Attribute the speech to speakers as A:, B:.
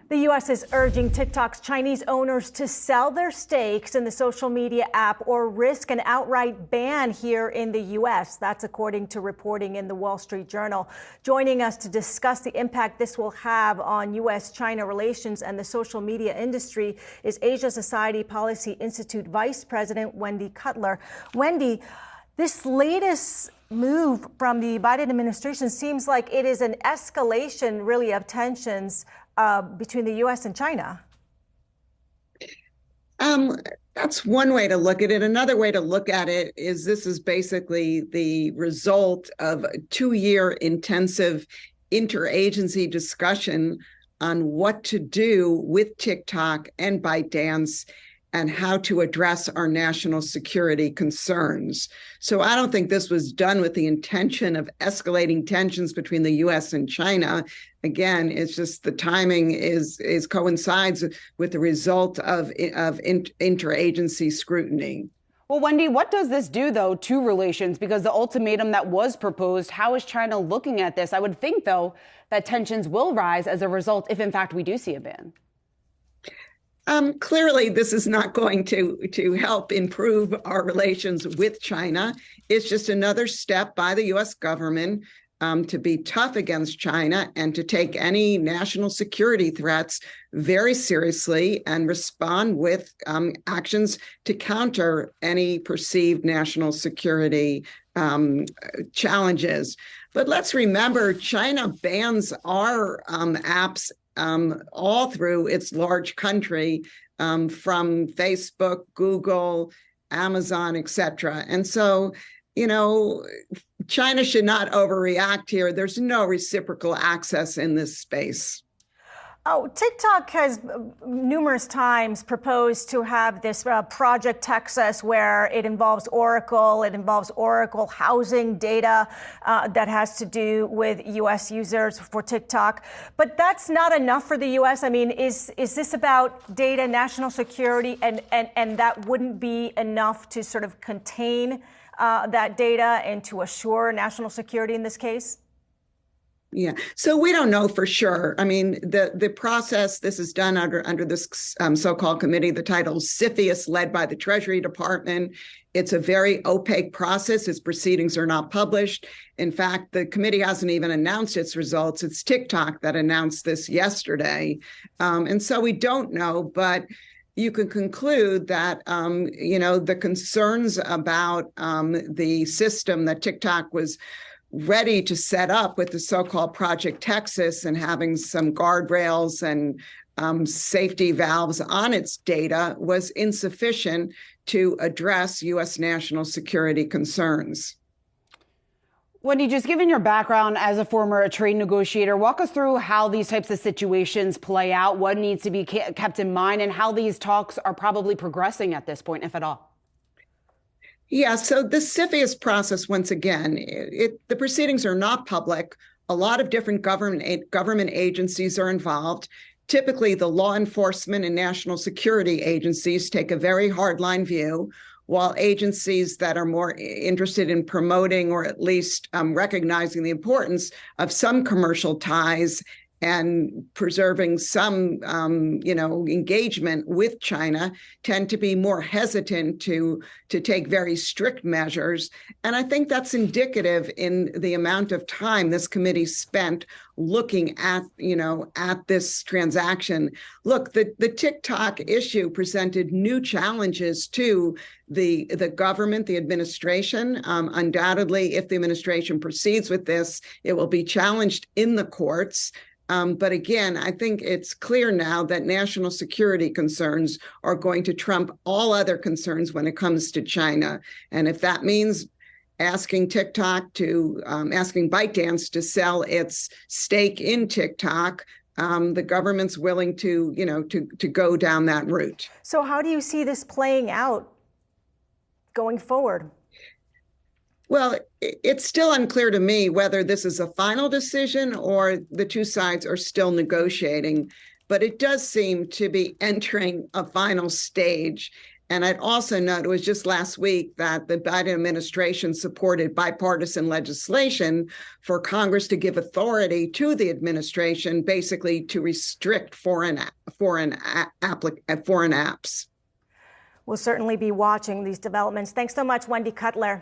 A: The U.S. is urging TikTok's Chinese owners to sell their stakes in the social media app or risk an outright ban here in the U.S. That's according to reporting in the Wall Street Journal. Joining us to discuss the impact this will have on U.S.-China relations and the social media industry is Asia Society Policy Institute Vice President Wendy Cutler. Wendy, this latest move from the Biden administration seems like it is an escalation, really, of tensions between the U.S. and China.
B: That's one way to look at it. Another way to look at it is this is basically the result of a 2-year intensive interagency discussion on what to do with TikTok and ByteDance and how to address our national security concerns. So I don't think this was done with the intention of escalating tensions between the U.S. and China. Again, it's just the timing is coincides with the result of interagency scrutiny.
C: Well, Wendy, what does this do, though, to relations? Because the ultimatum that was proposed, how is China looking at this? I would think, though, that tensions will rise as a result if, in fact, we do see a ban.
B: Clearly, this is not going to help improve our relations with China. It's just another step by the U.S. government to be tough against China and to take any national security threats very seriously and respond with actions to counter any perceived national security challenges. But let's remember, China bans our apps all through its large country, from Facebook, Google, Amazon, et cetera. And so, China should not overreact here. There's no reciprocal access in this space.
A: Oh, TikTok has numerous times proposed to have this Project Texas where it involves Oracle housing data that has to do with U.S. users for TikTok. But that's not enough for the U.S. I mean, is this about data, national security, and that wouldn't be enough to sort of contain that data and to assure national security in this case?
B: Yeah, so we don't know for sure. I mean, the process, this is done under this so-called committee, the title CFIUS, led by the Treasury Department. It's a very opaque process. Its proceedings are not published. In fact, the committee hasn't even announced its results. It's TikTok that announced this yesterday. And so we don't know, but you can conclude that, the concerns about the system that TikTok was ready to set up with the so-called Project Texas and having some guardrails and safety valves on its data was insufficient to address U.S. national security concerns.
C: Wendy, just given your background as a former trade negotiator, walk us through how these types of situations play out, what needs to be kept in mind, and how these talks are probably progressing at this point, if at all.
B: Yeah, so the CFIUS process, once again, the proceedings are not public. A lot of different government agencies are involved. Typically, the law enforcement and national security agencies take a very hardline view, while agencies that are more interested in promoting or at least recognizing the importance of some commercial ties and preserving some, engagement with China tend to be more hesitant to take very strict measures. And I think that's indicative in the amount of time this committee spent looking at this transaction. Look, the TikTok issue presented new challenges to the government, the administration. Undoubtedly, if the administration proceeds with this, it will be challenged in the courts. But again, I think it's clear now that national security concerns are going to trump all other concerns when it comes to China. And if that means asking ByteDance to sell its stake in TikTok, the government's willing to go down that route.
A: So how do you see this playing out going forward?
B: Well, it's still unclear to me whether this is a final decision or the two sides are still negotiating, but it does seem to be entering a final stage. And I'd also note it was just last week that the Biden administration supported bipartisan legislation for Congress to give authority to the administration, basically to restrict foreign apps.
A: We'll certainly be watching these developments. Thanks so much, Wendy Cutler.